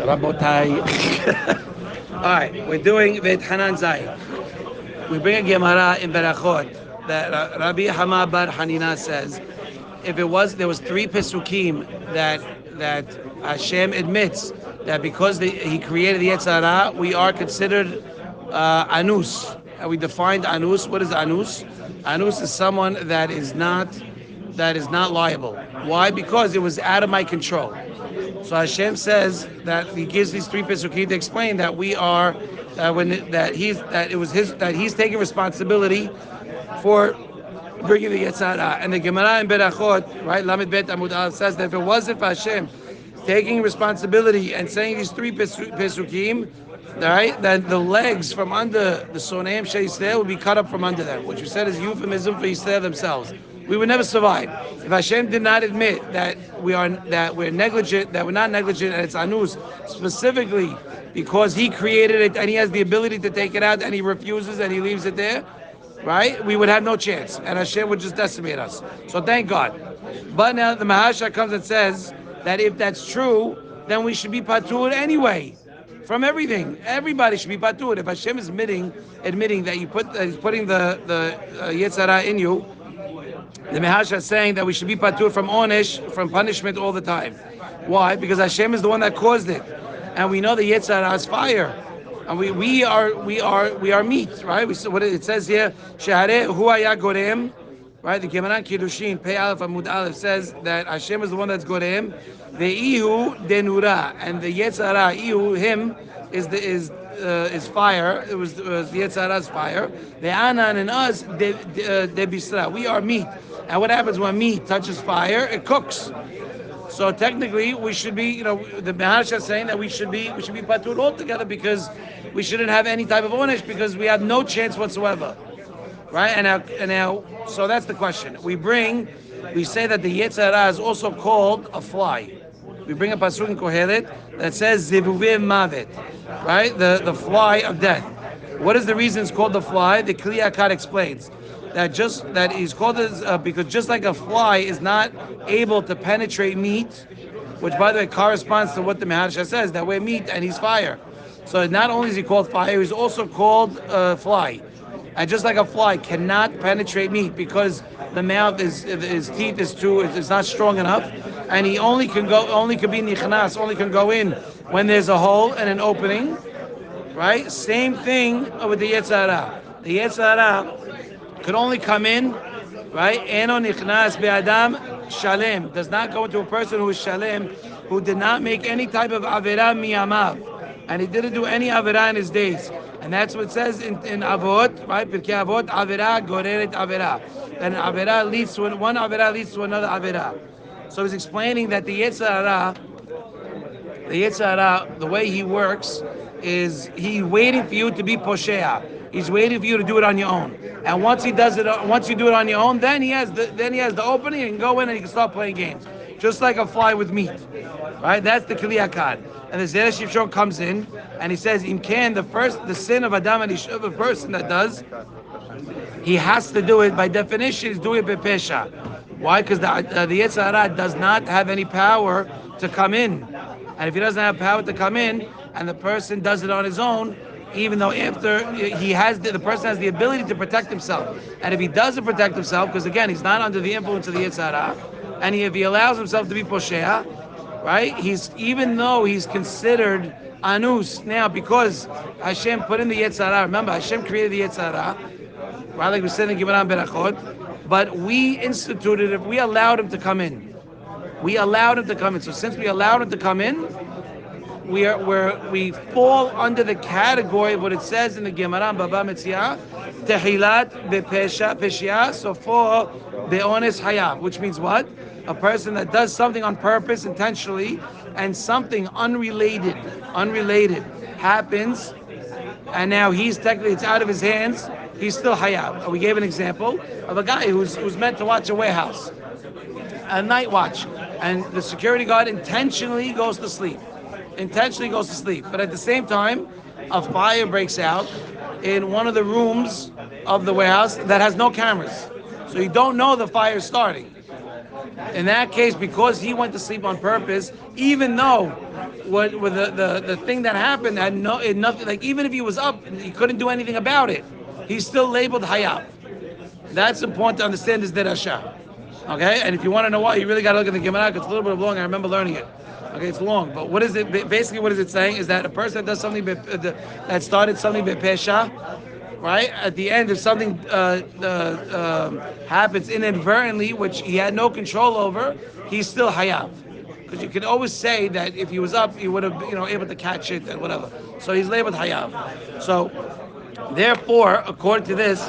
Rabotai. All right, we're doing Vetchanan Zai. We bring a Gemara in Berachot that Rabbi Hama Bar Hanina says, if there was three Pesukim that Hashem admits that because He created the Yetzer Hara, we are considered Anus. And we defined Anus. What is Anus? Anus is someone that is not liable. Why? Because it was out of my control. So Hashem says that He gives these three pesukim to explain that we are He's taking responsibility for bringing the Yetzer Hara. And the Gemara in Berachot, right, Lamed Bet Amud Aleph says that if it wasn't for Hashem taking responsibility and saying these three pesukim, right, then the legs from under the Soneim Shei Yisrael would be cut up from under them, which we said is euphemism for Yisrael themselves. We would never survive if Hashem did not admit that we're negligent, that we're not negligent, and it's anus specifically because He created it and He has the ability to take it out, and He refuses and He leaves it there. Right? We would have no chance, and Hashem would just decimate us. So thank God. But now the Mahasha comes and says that if that's true, then we should be patur anyway from everything. Everybody should be patur. If Hashem is admitting that He's putting the Yetzer Hara in you, the Mahasha is saying that we should be patur from onesh, from punishment all the time. Why? Because Hashem is the one that caused it, and we know the Yetzer Hara is fire, and we are meat, right? What it says here, Shehare hu haya gorem, right? The Gemara Kiddushin Pei Aleph Amud Aleph says that Hashem is the one that's gorem. The ihu denura, and the Yetzer Hara, ihu, him is fire. It was the Yetzer Hara's fire. The anan and us de bisra. We are meat. And what happens when meat touches fire? It cooks. So technically, we should be, the Mahasha is saying that we should be patur altogether because we shouldn't have any type of onesh because we have no chance whatsoever, right? And now, so that's the question. We say that the Yetzer Hara is also called a fly. We bring a pasuk in Kohelet that says Zevuvim Mavet, right? The fly of death. What is the reason it's called the fly? The Kli Yakar explains that he's called this because just like a fly is not able to penetrate meat, which by the way corresponds to what the Mahasha says, that we're meat and he's fire. So not only is he called fire, he's also called fly. And just like a fly cannot penetrate meat because the mouth his teeth is not strong enough, and he only can be nichnas, only can go in when there's a hole and an opening, right? Same thing with the Yetzer Hara. The Yetzer Hara could only come in, right? Eno nichnas be'adam shalem, does not go into a person who is shalem, who did not make any type of avera miyamav, and he didn't do any avera in his days. And that's what it says in Avot, right? Pirkei Avot, avera goreret avera. And avera leads to one avera leads to another avera. So he's explaining that the Yetzer Hara, the way he works is he's waiting for you to be poshea. He's waiting for you to do it on your own. And once you do it on your own, then he has the opening and you can go in and you can start playing games. Just like a fly with meat. Right? That's the Kli Yakar. And the Zera Shimshon comes in and he says, the sin of Adam and Isha, a person that does, he has to do it by definition, he's doing it bepesha. Why? Because the Yetzer Hara does not have any power to come in. And if he doesn't have power to come in, and the person does it on his own, even though after the person has the ability to protect himself. And if he doesn't protect himself, because again, he's not under the influence of the Yetzer Hara, and if he allows himself to be poshea, right? Even though he's considered anus now, because Hashem put in the Yetzer Hara. Remember, Hashem created the Yetzer Hara, right? Like we said in Gemara Berachot. But we instituted it. We allowed him to come in. So since we allowed him to come in, we fall under the category of what it says in the Gemara Baba Metzia, Tehilat bePesha Peshia, so for be'ones hayav, which means what? A person that does something on purpose, intentionally, and something unrelated happens, and now it's out of his hands. He's still hayav. We gave an example of a guy who's meant to watch a warehouse, a night watch, and the security guard intentionally goes to sleep. But at the same time, a fire breaks out in one of the rooms of the warehouse that has no cameras. So you don't know the fire is starting. In that case, because he went to sleep on purpose, even though what with the thing that happened had nothing, like even if he was up, he couldn't do anything about it. He's still labeled Hayav. That's important to understand this derasha. Okay, and if you want to know why, you really got to look at the Gemara. It's a little bit long. I remember learning it. Okay, it's long, but what is it? Basically, what is it saying is that a person that does something that started something bepesha, right? At the end, if something happens inadvertently, which he had no control over, he's still hayav. Because you can always say that if he was up, he would have, able to catch it and whatever. So he's labeled hayav. So, therefore, according to this,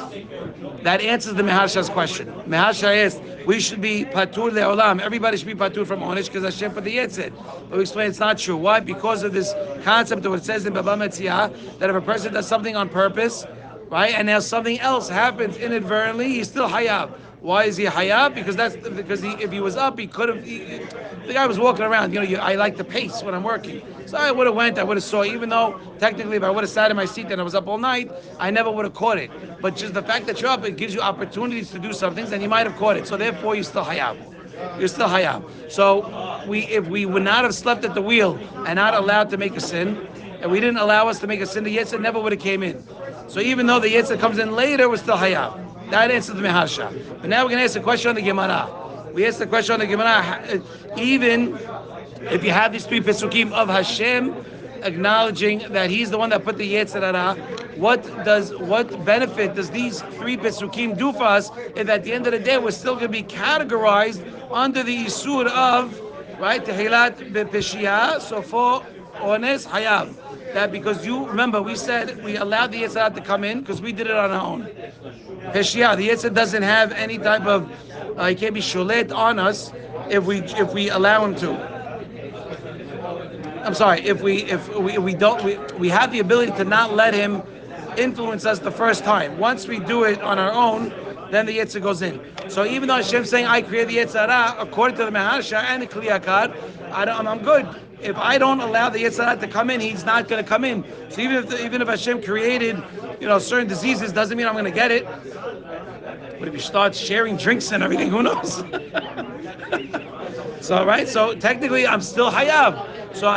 that answers the Mehasha's question. Mehasha is, we should be patur le'olam. Everybody should be patur from onish because Hashem put the yitzit. But we explain it's not true. Why? Because of this concept of what it says in Baba Metzia, that if a person does something on purpose, right, and now something else happens inadvertently, he's still hayab. Why is he hayab? Because if he was up, he could have. The guy was walking around. I like the pace when I'm working, so I would have went. I would have saw. Even though technically, if I would have sat in my seat and I was up all night, I never would have caught it. But just the fact that you're up, it gives you opportunities to do some things, and you might have caught it. So therefore, you're still hayab. You're still hayab. So if we would not have slept at the wheel and not allowed to make a sin, and we didn't allow us to make a sin, the yitzhak never would have came in. So even though the yitzhak comes in later, we're still hayab. That answers the Mehasha. But now we're going to ask a question on the Gemara. We asked the question on the Gemara, even if you have these three Pesukim of Hashem, acknowledging that He's the one that put the Yetzer Hara, what benefit does these three Pesukim do for us if at the end of the day we're still going to be categorized under the Isur of, right, Tehilat Bepeshiyah, Sofo, Ones, Hayab. That because you remember we said we allowed the Yetzer Hara to come in because we did it on our own. Peshiyah, the Yetzer doesn't have any type of he can't be sholet on us if we allow him to. I'm sorry, if we don't we have the ability to not let him influence us the first time. Once we do it on our own, then the Yetzer goes in. So even though Hashem's saying I create the Yetzer Hara, according to the Mehasha and the Kli Yakar, I'm good. If I don't allow the Yetzer Hara to come in, he's not going to come in. So even if Hashem created, certain diseases, doesn't mean I'm going to get it. But if he starts sharing drinks and everything, who knows? So technically, I'm still hayav. So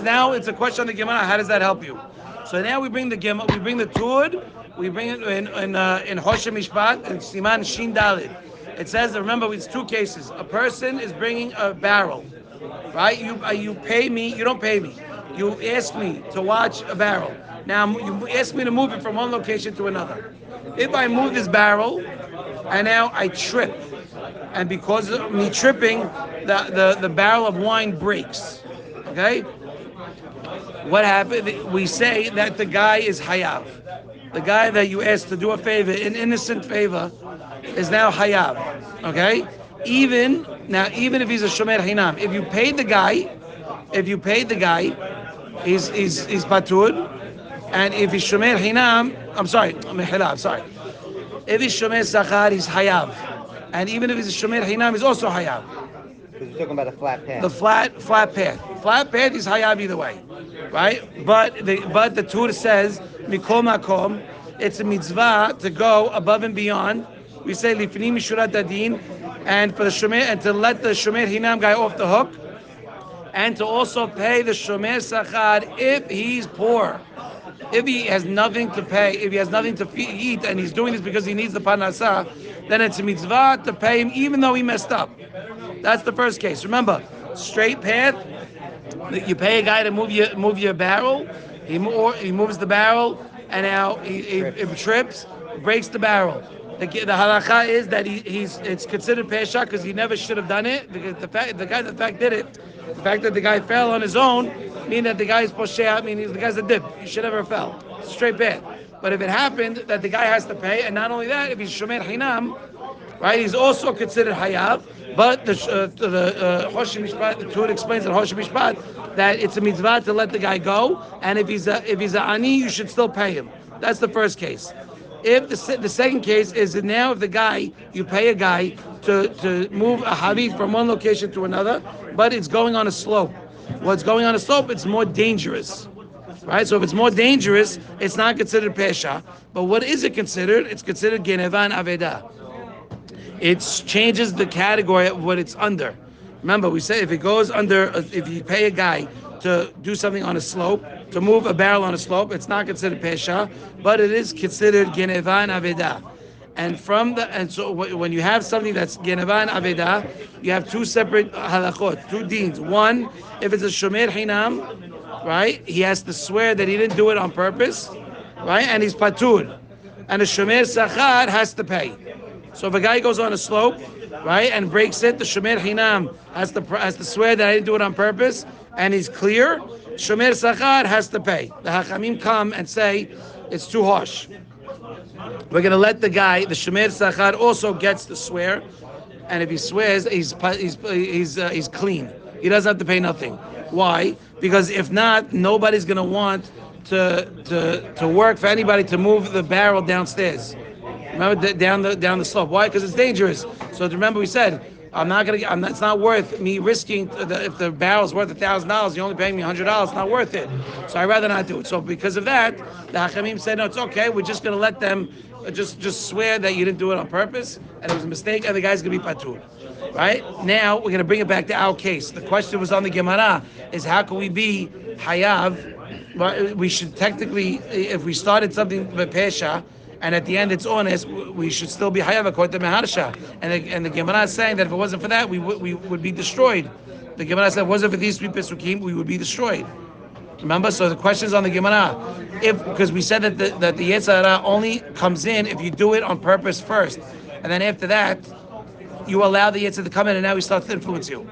now it's a question on the Gemara. How does that help you? So now we bring the Gemara, we bring the Tud, we bring it in Hoshe Mishpat and Siman Shin Dalid. It says, remember, it's two cases. A person is bringing a barrel. Right? You pay me, you don't pay me. You ask me to watch a barrel. Now you ask me to move it from one location to another. If I move this barrel and now I trip, and because of me tripping, the barrel of wine breaks. Okay? What happened? We say that the guy is hayav. The guy that you asked to do a favor, an innocent favor, is now hayav. Okay? Even if he's a shomer hinam, if you paid the guy, he's patur, and if he's shomer hinam, if he's shomer sachar, he's hayav, and even if he's a shomer hinam, he's also hayav. Because you're talking about a flat path. The flat path is hayav either way, right? But the Torah says mikol makom, it's a mitzvah to go above and beyond. We say lifnim mishurat adin. And for the shomer, and to let the shomer hinam guy off the hook, and to also pay the shomer sachar if he's poor, if he has nothing to pay, if he has nothing to eat, and he's doing this because he needs the parnasah, then it's a mitzvah to pay him even though he messed up. That's the first case. Remember, straight path. You pay a guy to move your barrel. He moves the barrel, and now he trips, breaks the barrel. The halacha is that it's considered pesha because he never should have done it. Because the fact did it, the fact that the guy fell on his own, mean that the guy is poshea, meaning the guy's a dip. He should never have fell. Straight bad. But if it happened that the guy has to pay, and not only that, if he's shomer hinam, right, he's also considered hayav. But the Hoshe Mishpat, the Torah explains in Hoshe Mishpat that it's a mitzvah to let the guy go, and if he's a ani, you should still pay him. That's the first case. If the second case is that now if you pay a guy to move a havit from one location to another, but it's going on a slope. What's going on a slope, it's more dangerous. Right? So if it's more dangerous, it's not considered pesha. But what is it considered? It's considered genevan aveda. it changes the category of what it's under. Remember, we say if it goes under, if you pay a guy to do something on a slope, to move a barrel on a slope, it's not considered pesha, but it is considered genevan aveda. And so when you have something that's genevan aveda, you have two separate halachot, two deans. One, if it's a shomer hinam, right? He has to swear that he didn't do it on purpose, right? And he's patur. And a shomer sachar has to pay. So if a guy goes on a slope, right, and breaks it, the shomer hinam has to swear that I didn't do it on purpose, and he's clear. Shomer sachar has to pay. The hachamim come and say it's too harsh. We're going to let the guy, the shomer sachar, also gets to swear, and if he swears, he's clean. He doesn't have to pay nothing. Why? Because if not, nobody's going to want to work for anybody to move the barrel downstairs. Remember, down the slope. Why? Because it's dangerous. So remember, we said it's not worth me risking. If the barrel's worth $1,000, you're only paying me $100. It's not worth it. So I'd rather not do it. So because of that, the Hachamim said, no, it's okay. We're just going to let them just swear that you didn't do it on purpose and it was a mistake, and the guy's going to be patur. Right now, we're going to bring it back to our case. The question was on the Gemara: is how can we be hayav? Well, we should technically, if we started something with pesha, and at the end it's honest, we should still be hayav according to Meharsha. And the Gemara is saying that if it wasn't for that, we would be destroyed. The Gemara said, wasn't for these three pesukim, we would be destroyed. Remember? So the question is on the Gemara. Because we said that the Yetzer Hara only comes in if you do it on purpose first. And then after that, you allow the Yetzer to come in, and now he starts to influence you.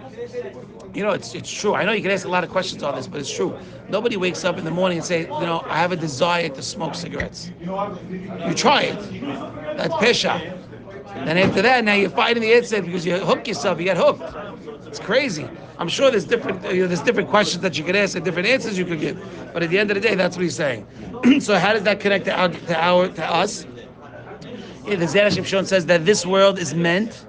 You know, it's true. I know you can ask a lot of questions on this, but it's true. Nobody wakes up in the morning and say, I have a desire to smoke cigarettes. You try it. That's pesha. Then after that, now you're fighting the Yetzer because you hook yourself. You get hooked. It's crazy. I'm sure there's different questions that you could ask and different answers you could give. But at the end of the day, that's what he's saying. So how does that connect to us? Yeah, the Zera Shimshon says that this world is meant,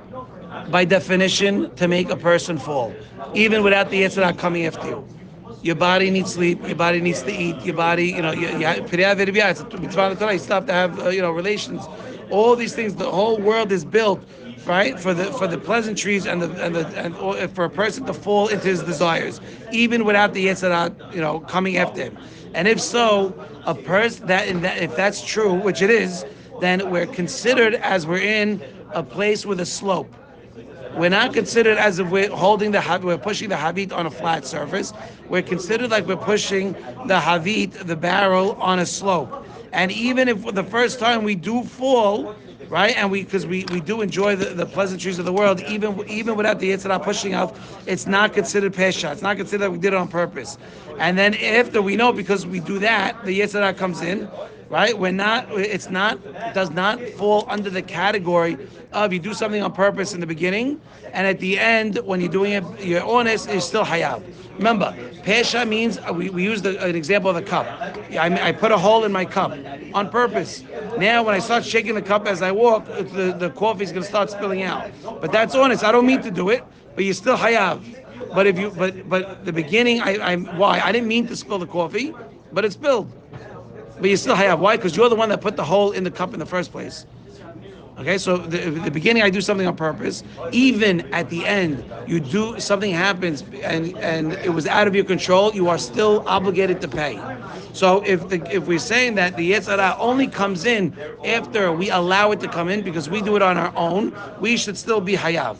by definition, to make a person fall, even without the Yetzer Hara coming after you. Your body needs sleep. Your body needs to eat. Your body, it's a mitzvah in the Torah. You still have to have, relations. All these things. The whole world is built, right, for the pleasantries and for a person to fall into his desires, even without the Yetzer Hara, coming after him. And if so, a person if that's true, which it is, then we're considered as we're in a place with a slope. We're not considered as if we're pushing the havit on a flat surface. We're considered like we're pushing the havit, the barrel, on a slope. And even if the first time we do fall, right, and because we do enjoy the pleasantries of the world, even without the Yetzer Hara pushing out, it's not considered pesha. It's not considered that we did it on purpose. And then after we know, because we do that, the Yetzer Hara comes in, right? It does not fall under the category of you do something on purpose in the beginning, and at the end, when you're doing it, you're honest, you're still hayav. Remember, pesha means, we used an example of the cup. I put a hole in my cup on purpose. Now, when I start shaking the cup as I walk, the coffee is going to start spilling out. But that's honest. I don't mean to do it, but you're still hayav. But the beginning, I didn't mean to spill the coffee, but it spilled. But you still hayav. Why? Because you're the one that put the hole in the cup in the first place. Okay, so the beginning I do something on purpose. Even at the end, something happens and it was out of your control. You are still obligated to pay. So if we're saying that the Yetzer Hara only comes in after we allow it to come in because we do it on our own, we should still be hayav.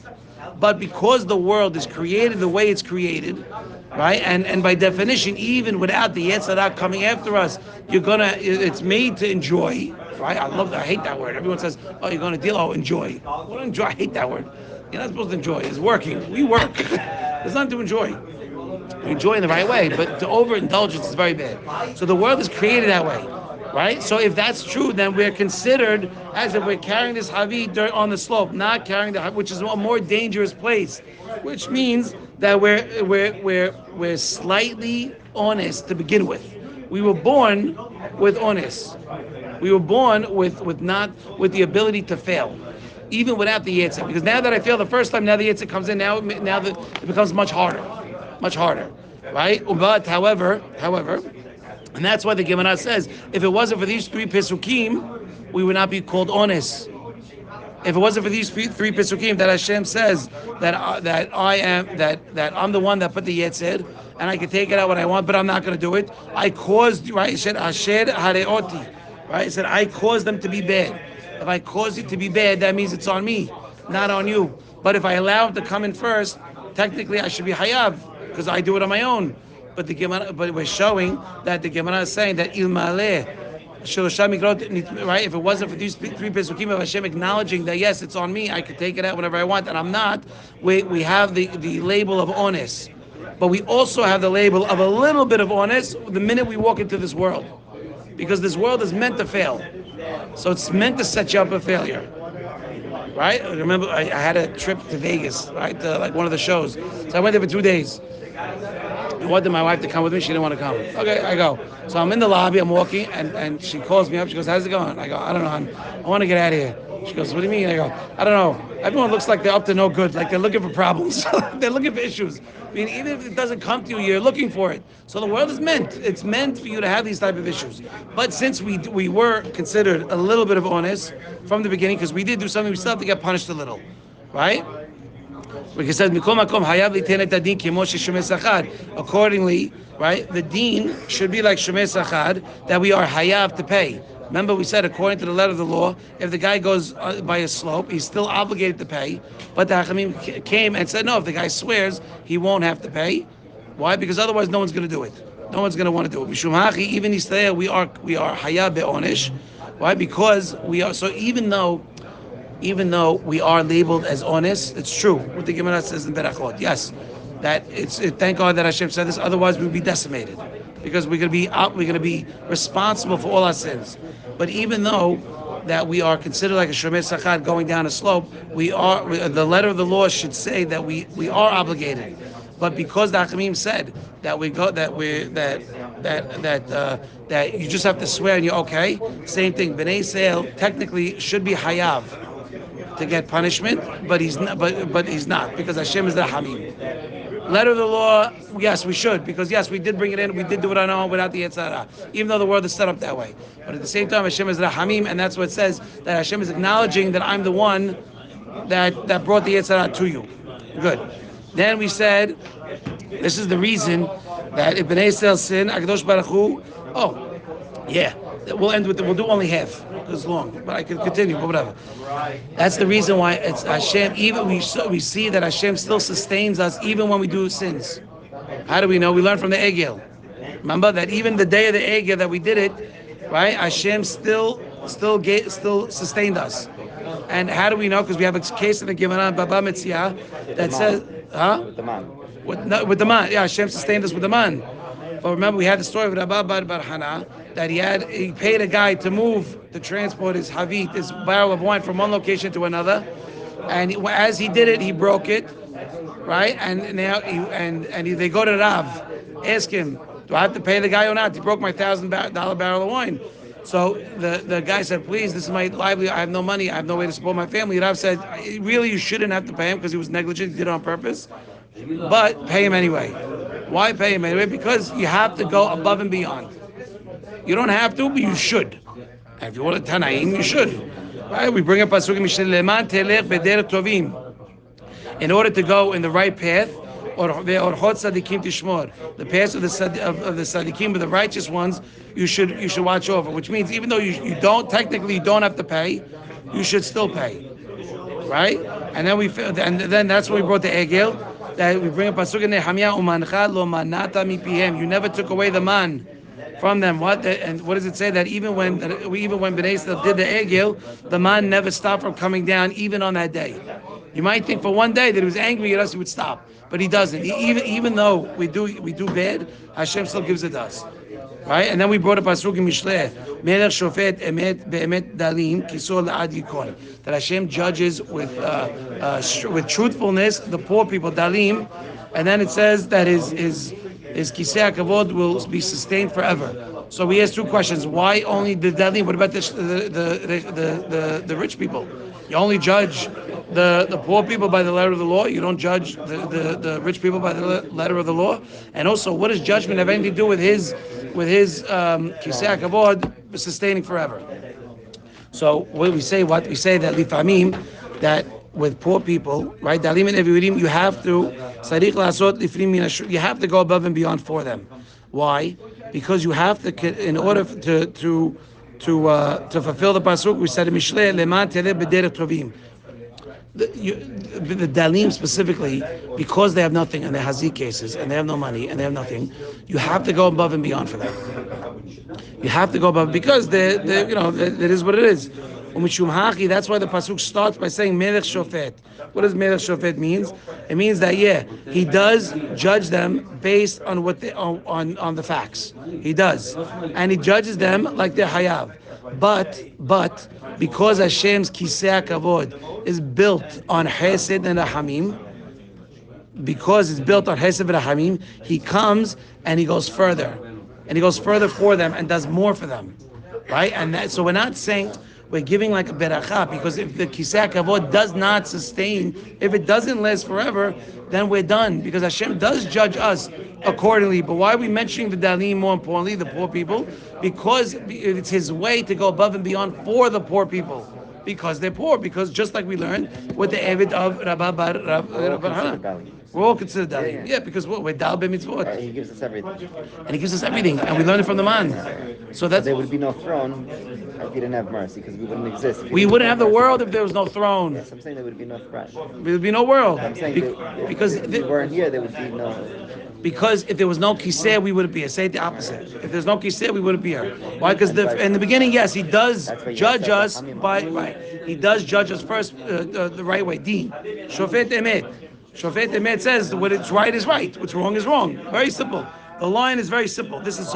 But because the world is created the way it's created, right, and by definition, even without the Yetzer Hara coming after us, it's made to enjoy. Right? I hate that word. Everyone says, "Oh, you're going to deal. Oh, enjoy." What do enjoy? I hate that word. You're not supposed to enjoy. It's working. We work. There's nothing to enjoy. We enjoy in the right way, but the overindulgence is very bad. So the world is created that way, right? So if that's true, then we're considered as if we're carrying this havit on the slope, not carrying which is a more dangerous place, which means that we're slightly honest to begin with. We were born with honest. We were born with the ability to fail, even without the Yetzer. Because now that I failed the first time, now the Yetzer comes in. Now it becomes much harder, right? But however, and that's why the Gemara says, if it wasn't for these three pesukim, we would not be called honest. If it wasn't for these three pesukim that Hashem says that I am that I'm the one that put the yetzir and I can take it out when I want, but I'm not going to do it. I caused, right? It said Asher hareoti, right? It said I caused them to be bad. If I cause it to be bad, that means it's on me, not on you. But if I allow it to come in first, technically I should be hayav because I do it on my own. But the Gemara, but we're showing that the Gemara is saying that ilmaleh. Right? If it wasn't for these three pesukim of Hashem acknowledging that yes, it's on me, I can take it out whenever I want, and I'm not. We have the label of honest, but we also have the label of a little bit of honest the minute we walk into this world, because this world is meant to fail, so it's meant to set you up for failure. Right? I remember I had a trip to Vegas, right? Like one of the shows, so I went there for 2 days. I wanted my wife to come with me. She didn't want to come. Okay, I go. So I'm in the lobby. I'm walking, and she calls me up. She goes, "How's it going?" I go, "I don't know. I want to get out of here." She goes, "What do you mean?" I go, "I don't know. Everyone looks like they're up to no good. Like they're looking for problems. They're looking for issues. I mean, even if it doesn't come to you, you're looking for it. So the world is meant. It's meant for you to have these type of issues. But since we were considered a little bit of honest from the beginning, because we did do something, we still have to get punished a little, right? Because it says, accordingly, right, the deen should be like Shomei Sachar, that we are hayav to pay. Remember, we said, according to the letter of the law, if the guy goes by a slope, he's still obligated to pay. But the Hachamim came and said, no, if the guy swears, he won't have to pay. Why? Because otherwise, no one's going to do it. No one's going to want to do it. Mishum hachi, even Israel, we are hayav be'onish. Why? Because we are. So even though we are labeled as honest, it's true what the Gemara says in Berachot. Yes, that thank God that Hashem said this. Otherwise, we'd be decimated because we're going to be responsible for all our sins. But even though that we are considered like a Shomei Sachar going down a slope, the letter of the law should say that we are obligated. But because the Hachamim said that that you just have to swear and you're okay. Same thing. Bnei Yisrael technically should be hayav to get punishment, but he's not. But he's not, because Hashem is the Hamim. Letter of the law, yes, we should, because yes, we did bring it in. We did do it on our own without the Yetzirah, even though the world is set up that way. But at the same time, Hashem is the Hamim, and that's what it says, that Hashem is acknowledging that I'm the one that brought the Yetzirah to you. Good. Then we said, this is the reason that if Bnei Yisrael sin, Akadosh Baruch Hu, we'll end with we'll do only half. It's long, but I can continue, but whatever. That's the reason why it's Hashem. Even we see that Hashem still sustains us even when we do sins. How do we know? We learn from the Egel. Remember that even the day of the Egel that we did it, right? Hashem still sustained us. And how do we know? Because we have a case in the Gemara Baba Metzia that says, With the man. With the man. Yeah, Hashem sustained us with the man. But remember, we had the story of Rabba Bar Hana that he paid a guy to transport his havit, his barrel of wine, from one location to another, and as he did it, he broke it, right? And now they go to Rav, ask him, do I have to pay the guy or not? He broke my $1,000 barrel of wine. So the guy said, please, this is my livelihood. I have no money. I have no way to support my family. Rav said, really, you shouldn't have to pay him because he was negligent. He did it on purpose. But pay him anyway. Why pay him anyway? Because you have to go above and beyond. You don't have to, but you should. And if you want a Tanaim, you should. Right? We bring up Pasuk Leman telech beder tovim. In order to go in the right path, or hot tzadikim tishmor, the path of the tzadikim, the righteous ones, you should watch over. Which means even though you don't have to pay, you should still pay. Right? And then that's when we brought the Egel, that we bring up Pasuk in Nehemiah, umancha lo manata mipihem. You never took away the man from them. And what does it say? That even when Bnei Yisrael did the Egel, the man never stopped from coming down, even on that day. You might think for one day that he was angry at us, he would stop, but he doesn't. Even though we do bad, Hashem still gives it to us, right? And then we brought up Pasuk in Mishleh, Melech Shofet Emet Be'emet Dalim Kisor La'ad Yikon, that Hashem judges with truthfulness the poor people, Dalim, and then it says that his Kisei HaKavod will be sustained forever. So we asked two questions: why only the Dalim? What about the rich people? You only judge the poor people by the letter of the law. You don't judge the rich people by the letter of the law. And also, what does judgment have anything to do with his Kisei HaKavod sustaining forever? So what we say, that lifamim, that with poor people, right? Dalim and evirim, you have to sarich lasot lifnim min you have to go above and beyond for them. Why? Because you have to, in order to fulfill the pasuk, we said in Mishlei leman teleh b'derech tovim. The dalim specifically, because they have nothing and they're hazik cases and they have no money and they have nothing, you have to go above and beyond for them. You have to go above because that is what it is. That's why the pasuk starts by saying melech shofet. What does melech shofet means? It means that he does judge them based on what on the facts. He does, and he judges them like they're hayav. But because Hashem's kisei kavod is built on Hesed and Rahamim, because it's built on Hesed and Rahamim, he comes and he goes further, and he goes further for them and does more for them, right? And so we're not saying we're giving like a beracha, because if the kisei kavod does not sustain, if it doesn't last forever, then we're done, because Hashem does judge us accordingly. But why are we mentioning the dalim, more importantly, the poor people? Because it's his way to go above and beyond for the poor people, because they're poor. Because just like we learned with the Evid of Rabba Bar Hanan, we're all considered dalim. Yeah, because we're dal b'mitzvot. He gives us everything. And he gives us everything, and we learn it from the man. So that's. There would be no throne if he didn't have mercy, because we wouldn't exist. We wouldn't have the world if there was no throne. Yes, I'm saying there would be no throne. There would be no world. I'm saying because if we weren't here, there would be no. Because if there was no kiseh, we wouldn't be here. Say it the opposite. If there's no kiseh, we wouldn't be here. Why? Because in the beginning, yes, he does judge us by right. He does judge us first the right way. Deen. Shofet emet. Shofet emet says what is right is right, what's wrong is wrong. Very simple. The line is very simple. This is the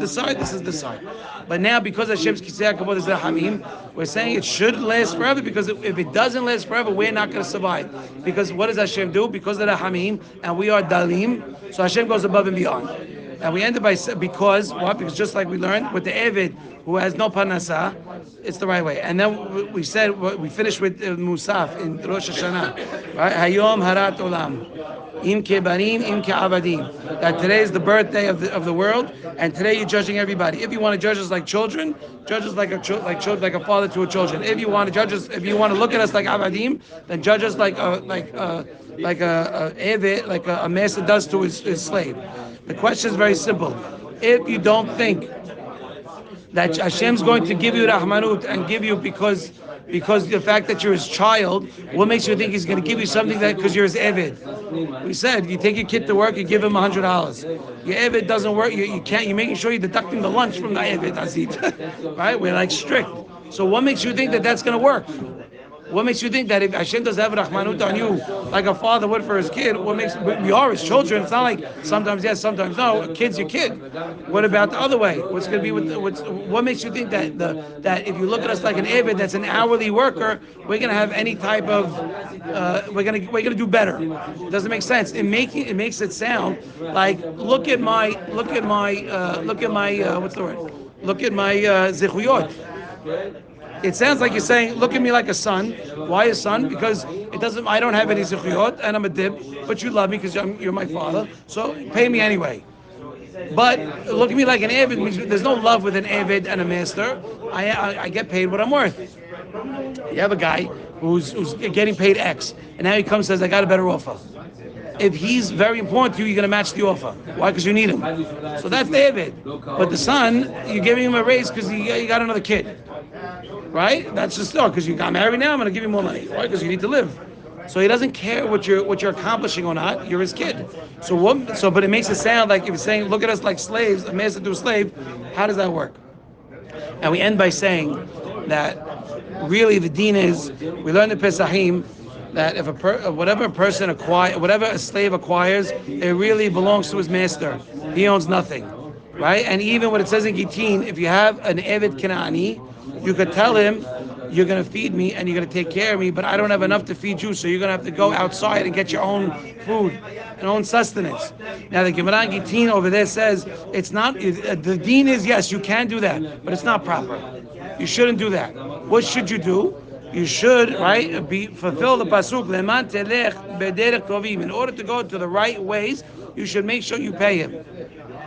side. This is the side. But now, because Hashem's kisei kavod is rahamim, we're saying it should last forever. Because if it doesn't last forever, we're not going to survive. Because what does Hashem do? Because of the rahamim, and we are dalim, so Hashem goes above and beyond. And we ended by because what? Because just like we learned with the Evid who has no parnasa, it's the right way. And then we said we finished with Musaf in Rosh Hashanah, right? Hayom harat olam. Im kebarim, im ke'avadim. That today is the birthday of the world, and today you're judging everybody. If you want to judge us like children, judge us like a father to a children. If you want to judge us, if you want to look at us like avadim, then judge us like a eved, like a master does to his slave. The question is very simple. If you don't think that Hashem's going to give you rahmanut and give you because the fact that you're his child, what makes you think he's going to give you something that because you're his eved? We said you take your kid to work, you give him $100. Your eved doesn't work, you can't. You're making sure you're deducting the lunch from the eved, Azid. Right? We're like strict. So what makes you think that that's going to work? What makes you think that if Hashem does have rahmanut on you, like a father would for his kid, we are his children? It's not like sometimes yes, sometimes no. A kid's your kid. What about the other way? What's going to be what makes you think that if you look at us like an Eved that's an hourly worker, we're going to have any type of we're going to do better? It doesn't make sense. It makes it sound like look at my what's the word? Look at my zichuyot. It sounds like you're saying, look at me like a son. Why a son? Because I don't have any zichuyot, and I'm a dib, but you love me because you're my father, so pay me anyway. But look at me like an Eved means there's no love with an Eved and a master. I get paid what I'm worth. You have a guy who's getting paid X, and now he comes and says, I got a better offer. If he's very important to you, you're going to match the offer. Why? Because you need him. So that's the Eved. But the son, you're giving him a raise because you got another kid. Right? That's just because you got married now. I'm going to give you more money. Why? Because you need to live. So he doesn't care what you're accomplishing or not. You're his kid. But it makes it sound like if you're saying, look at us like slaves, a master to a slave. How does that work? And we end by saying that really the deen is we learn in Pesachim that if whatever a slave acquires, it really belongs to his master. He owns nothing, right? And even what it says in Gittin, if you have an Eved Kanani, you could tell him, you're going to feed me and you're going to take care of me, but I don't have enough to feed you, so you're going to have to go outside and get your own food, your own sustenance. Now the Gemara Gittin over there says, it's not, the deen is, yes, you can do that, but it's not proper. You shouldn't do that. What should you do? You should, fulfill the pasuk, leman telech bederech tovim. In order to go to the right ways, you should make sure you pay him.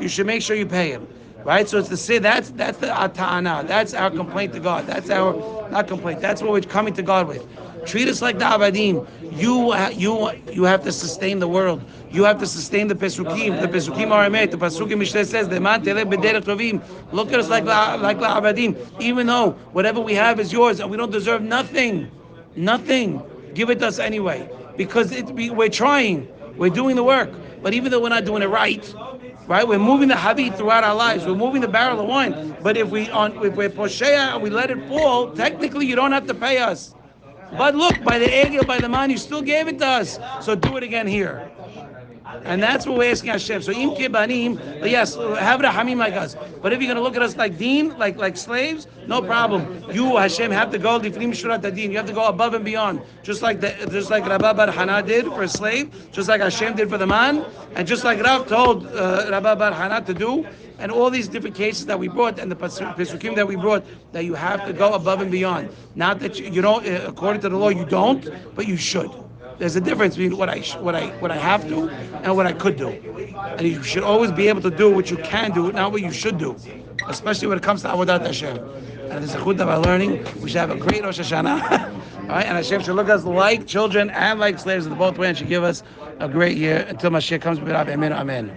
You should make sure you pay him. right? So it's to say that's the ta'ana. That's our complaint to God. That's our not complaint. That's what we're coming to God with. Treat us like the Abadim. You have to sustain the world. You have to sustain the Pesukim. The Pesukim are emet. The Pesukim Mishneh says, "Leman telech b'derech tovim." Look at us like the Abadim. Even though whatever we have is yours and we don't deserve nothing, nothing. Give it to us anyway because we're trying. We're doing the work. But even though we're not doing it right, we're moving the habit throughout our lives. We're moving the barrel of wine. But if we're posheya and we let it fall, technically you don't have to pay us. But look, by the egel, by the man, you still gave it to us. So do it again here. And that's what we're asking Hashem. So im kibanim, yes, have rahamim like us. But if you're going to look at us like deen, like slaves, no problem. You Hashem have to go lifnim shurat adin. You have to go above and beyond, just like Rabba Bar Hana did for a slave, just like Hashem did for the man, and just like Rav told Rabba Bar Hana to do. And all these different cases that we brought, and the pesukim that we brought, that you have to go above and beyond. Not that you don't, according to the law, you don't, but you should. There's a difference between what I have to and what I could do, and you should always be able to do what you can do, not what you should do, especially when it comes to avodat Hashem. And there's a chut of our learning. We should have a great Rosh Hashanah, all right? And Hashem should look at us like children and like slaves in the both way, and should give us a great year until Mashiach comes. Amen. Amen.